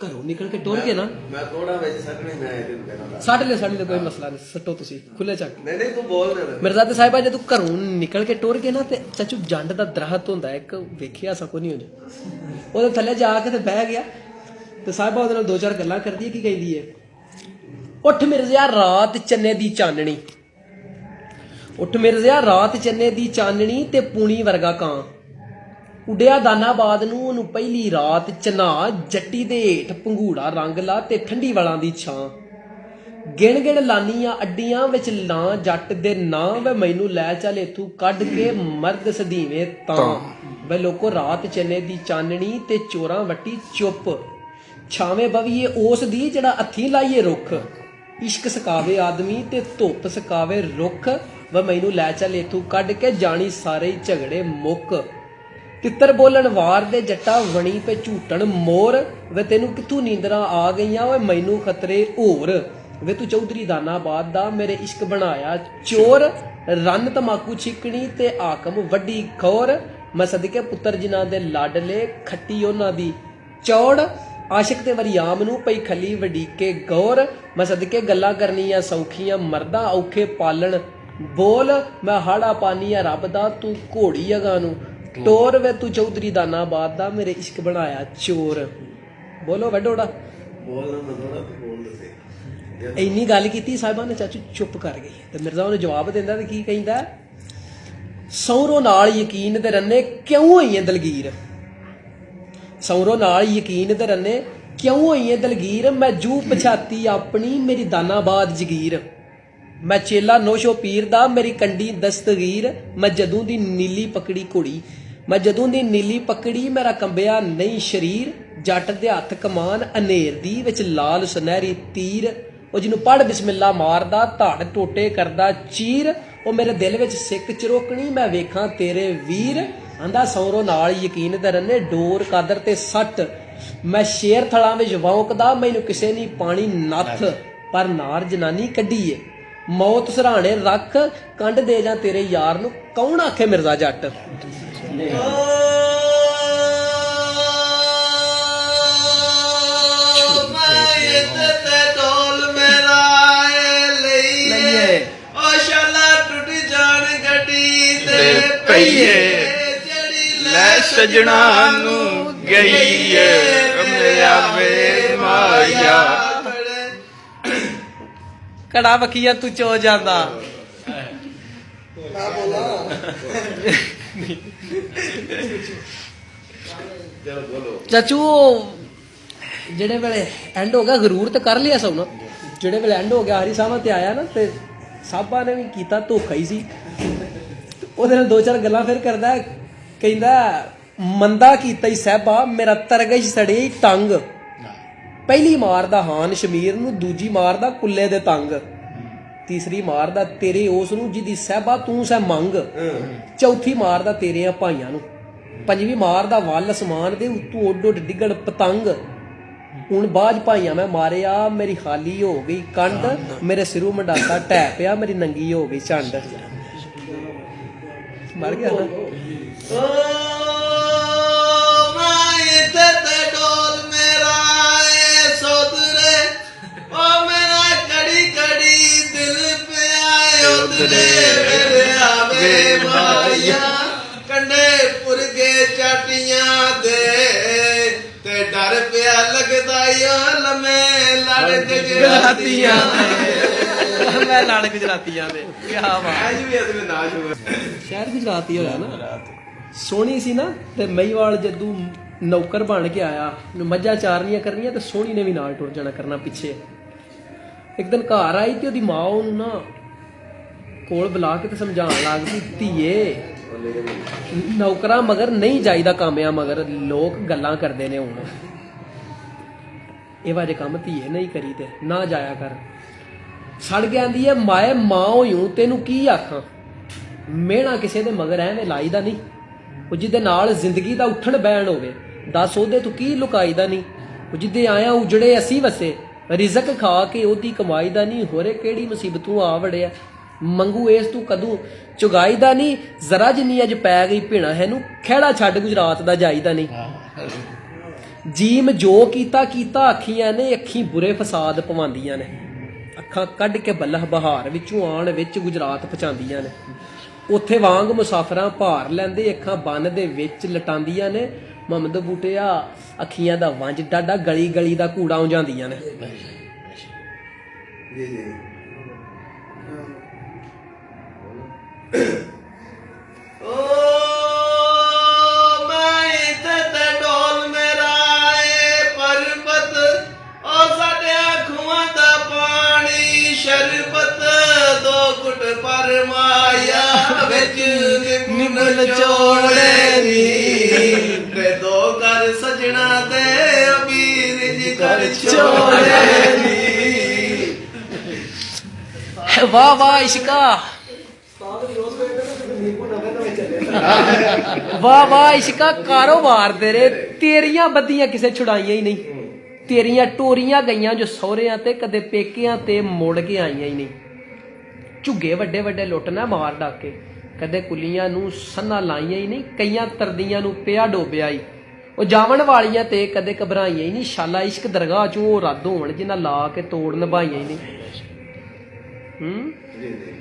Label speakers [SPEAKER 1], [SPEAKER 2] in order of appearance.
[SPEAKER 1] घरों निकल के टुर के ना
[SPEAKER 2] मैं थोड़ा विच सटने मैं ਇਹਦੇ ਨੂੰ ਕਹਿਣਾ
[SPEAKER 1] सट ले कोई मसला नहीं सट्टो तुसी खुले चक
[SPEAKER 2] नहीं तू बोल दे
[SPEAKER 1] मिर्जादे साहिबा जो तू घरों निकल के टुर के ना ते चाचू जंड दा दरख्त हुंदा एक वेखिया सको नहीं होने ओदे थल्ले जा के ते बह गया ते साहिबा ओदे नाल दो चार गल्लां करदी है की कहदी है उठ मिर्जिया रात चन्ने दी चाननी उठ मिर्जिया रात चन्ने दी चाननी ते पूनी वर्गा कां उड़िया दानाबाद नूं ओनू पहली रात चना जट्टी दे हेठ पंघूड़ा रंग ला ते ठंडी वालां दी छां गिण गिण लानियां अड्डियां विच लां जट दे नां वे मैनू लै चल इथों कढ के मर्द सदीवें तां वे लोको रात चने दी चाननी ते चोरां वट्टी चुप छावें बवीए उस दी जेड़ा हत्थीं लाइए रुख इश्क सकावे आदमी ते धुप सकावे रुख वे मैनू लै चल इथों कढ के जानी सारे झगड़े मुक तितर बोलन वार दे जट्टा वणी पे झूटन मोर वे तेनू किथों नींदरां आ गईयां वे मैनू खतरे होर वे तू चौधरी दानाबाद दा मेरे इश्क बनाया चोर रन तमाकू छिकनी ते आकम वड्डी खौर मैं सदके पुत्तर जिन्हां दे लाडले खट्टी उन्हां दी चौड़ आशिक ते वरियाम नू पई खली वडीके गौर मैं सदके गल्लां करनियां सौखियां मर्दा औखे पालन बोल मैं हाड़ा पानिया रब दा तू घोड़ी अगा नू टोर वे तू चौधरी दानाबाद दा मेरे इश्क बनाया चोर बोलो वडोड़ा
[SPEAKER 2] बोलना थोड़ा तू बोल दे
[SPEAKER 1] इन्नी गल की साहिबा ने चाचू चुप कर गई ते मिर्जा उन्हें जवाब देंदा ते की कहंदा सौरों नाल यकीन दे रन्ने क्यों होई है दलगीर सौरों नाल यकीन दे रन्ने क्यों होई है दलगीर मैं जू पछाती अपनी मेरी दानाबाद जगीर मैं चेला नौशो पीर दा मेरी कंडी दस्तगीर मैं जदों दी नीली पकड़ी कुड़ी मैं जदों दी नीली पकड़ी मेरा कंबिया नहीं शरीर जट दे हत्थ कमान अनेर दी विच लाल सुनहरी तीर ओ जिन्नू पढ़ बिस्मिल्ला मारदा धड़ टोटे करदा चीर ओ मेरे दिल विच सिक चरोकनी मैं वेखां तेरे वीर आंदा सौरों नाल यकीन दे रन्ने डोर कादर ते सट मैं शेर थलां विच वौंकदा मैनू किसे नी पानी नथ पर नार जनानी कड्डीए मौत सराहने रख कंड दे जा तेरे यार नू कौन आखे मिर्जा जट
[SPEAKER 3] सजना नू गई माया
[SPEAKER 1] कड़ा वखिया तू चो जांदा चाचू जेड़े वेले एंड हो गया जरूर तो कर लिया सब ना जेड़े वेले एंड हो गया हरी साहब ते आया ना ते साहबा ने भी कीता धोखा ही सी ओदे नाल दो चार गल्लां फिर करदा कहंदा मंदा कीता ही साहबा मेरा तरगश सड़े टंग पहली मारदा हान शमीर नू दूजी मारदा कुल्ले दे तंग तीसरी मारदा तेरे उस नू जिदी साहबा तू सै मंग चौथी मारदा तेरे भाइयां नू पंजवीं मारदा वल असमान दे उत्तों उड उड डिगण पतंग हुण बाज भाइयां मैं मारिया मेरी खाली हो गई कंड मेरे सिरों मंडाता ढै पिया मेरी नंगी हो गई झंड मर गया ना
[SPEAKER 2] कंडे पुरगे चाटियां दे ते डर पिया लगदा लमे लड़ गुजरातियां
[SPEAKER 1] मैं लड़ गुजरातियां दे क्या बात
[SPEAKER 2] आज भी अदमे नाश हो
[SPEAKER 1] शहर गुजराती होया ना सोहनी सी ना ते मईवाल जदू नौकर बन के आया मझां चारनियां करनियां ते सोहनी ने भी नाल टुर जाना करना पिछे एक दिन घर आई ते ओदी मां ओनू ना कोल बुला के ते समझाण लग पई धीए नौकरा मगर नहीं जाईदा कामया मगर लोग गल्लां करदे ने हुण एवा जे काम धीए नहीं करी ते ना जाया कर सड़ के आंदी है माए मां होयूं तेनू की आखां मेहना किसे दे मगर एवें लाईदा नहीं ਉਹ ਜਿਹਦੇ ਨਾਲ ਜ਼ਿੰਦਗੀ ਦਾ ਉੱਠਣ ਬਹਿਣ ਹੋਵੇ ਦੱਸ ਉਹਦੇ ਤੋਂ ਕੀ ਲੁਕਾਈਦਾ ਨਹੀਂ ਉਹ ਜਿਹਦੇ ਆਇਆ ਉਜੜੇ ਅਸੀਂ ਵਸੇ ਰਿਜ਼ਕ ਖਾ ਕੇ ਉਹਦੀ ਕਮਾਈ ਦਾ ਨਹੀਂ ਹੋਰੇ ਕਿਹੜੀ ਮੁਸੀਬਤੋਂ ਆ ਵੜਿਆ ਮੰਗੂ ਇਸ ਤੂੰ ਕਦੋਂ ਚੁਗਾਈਦਾ ਨਹੀਂ ਜ਼ਰਾ ਜਿੰਨੀ ਅੱਜ ਪੈ ਗਈ ਭਿਣਾ ਹੈ ਨੂੰ ਖਹਿੜਾ ਛੱਡ ਗੁਜਰਾਤ ਦਾ ਜਾਈਦਾ ਨਹੀਂ ਜੀਮ ਜੋ ਕੀਤਾ ਕੀਤਾ ਅੱਖੀਆਂ ਨੇ ਅੱਖੀ ਬੁਰੇ ਫਸਾਦ ਪਵਾਉਂਦੀਆਂ ਨੇ ਅੱਖਾਂ ਕੱਢ ਕੇ ਬੱਲਹ ਬਹਾਰ ਵਿੱਚੋਂ ਆਣ ਵਿੱਚ ਗੁਜਰਾਤ ਪਹੁੰਚਾਉਂਦੀਆਂ ਨੇ ਉੱਥੇ ਵਾਂਗ ਮੁਸਾਫਰਾਂ ਭਾਰ ਲੈਂਦੇ ਅੱਖਾਂ ਬੰਨ ਦੇ ਵਿੱਚ ਲਟਾਉਂਦੀਆਂ ਨੇ ਮੁਹੰਮਦ ਬੂਟਿਆ ਅੱਖੀਆਂ ਦਾ ਵੰਜ ਡਾਡਾ ਗਲੀ ਗਲੀ ਦਾ ਕੂੜਾ ਉਜਾਂਦੀਆਂ ਨੇ
[SPEAKER 2] ਜੀ ਜੀ ਓ ਮੈਂ ਤੇ ਡੋਲ ਮੇਰਾ ਏ ਪਰਬਤ ਓ ਸਾਡੇ ਅੱਖਾਂ ਦਾ ਪਾਣੀ ਸ਼ਰਬਤ ਦੋ ਘੁੱਟ ਪਰਮਾਇਆ ਵਿੱਚ ਨਿਮਲ ਚੋੜੇ ਨੀ ਤੇ ਦੋ ਕਰ ਸਜਣਾ ਤੇ ਅਮੀਰ ਜੀ ਕਰ ਚੋੜੇ ਨੀ
[SPEAKER 1] ਵਾਹ ਵਾਹ ਇਸ਼ਕਾ ਵਾਹ ਵਾਹ ਇਸ਼ਕਾ ਕਾਰੋਬਾਰ ਤੇਰੇ ਤੇਰੀਆਂ ਬੱਦੀਆਂ ਕਿਸੇ ਛੁਡਾਈਆਂ ਹੀ ਨਹੀਂ ਤੇਰੀਆਂ ਟੋਰੀਆਂ ਗਈਆਂ ਜੋ ਸਹੁਰਿਆਂ ਤੇ ਕਦੇ ਪੇਕਿਆਂ ਤੇ ਮੁੜ ਕੇ ਆਈਆਂ ਹੀ ਨਹੀਂ ਝੁੱਗੇ ਵੱਡੇ ਵੱਡੇ ਲੁੱਟ ਨਾ ਮਾਰ ਡਾਕੇ ਕਦੇ ਕੁਲੀਆਂ ਨੂੰ ਸੰਨਾ ਲਾਈਆਂ ਹੀ ਨਹੀਂ ਕਈਆਂ ਤਰਦੀਆਂ ਨੂੰ ਪਿਆ ਡੋਬਿਆ ਹੀ ਉਹ ਜਾਵਣ ਵਾਲੀਆਂ ਤੇ ਕਦੇ ਘਬਰਾਈਆਂ ਹੀ ਨਹੀਂ ਸ਼ਾਲਾ ਇਸ਼ਕ ਦਰਗਾਹ ਚੋਂ ਉਹ ਰੱਦ ਹੋਣ ਜਿਨ੍ਹਾਂ ਲਾ ਕੇ ਤੋੜ ਨਿਭਾਈਆਂ ਹੀ ਨਹੀਂ
[SPEAKER 2] ਜੀ ਜੀ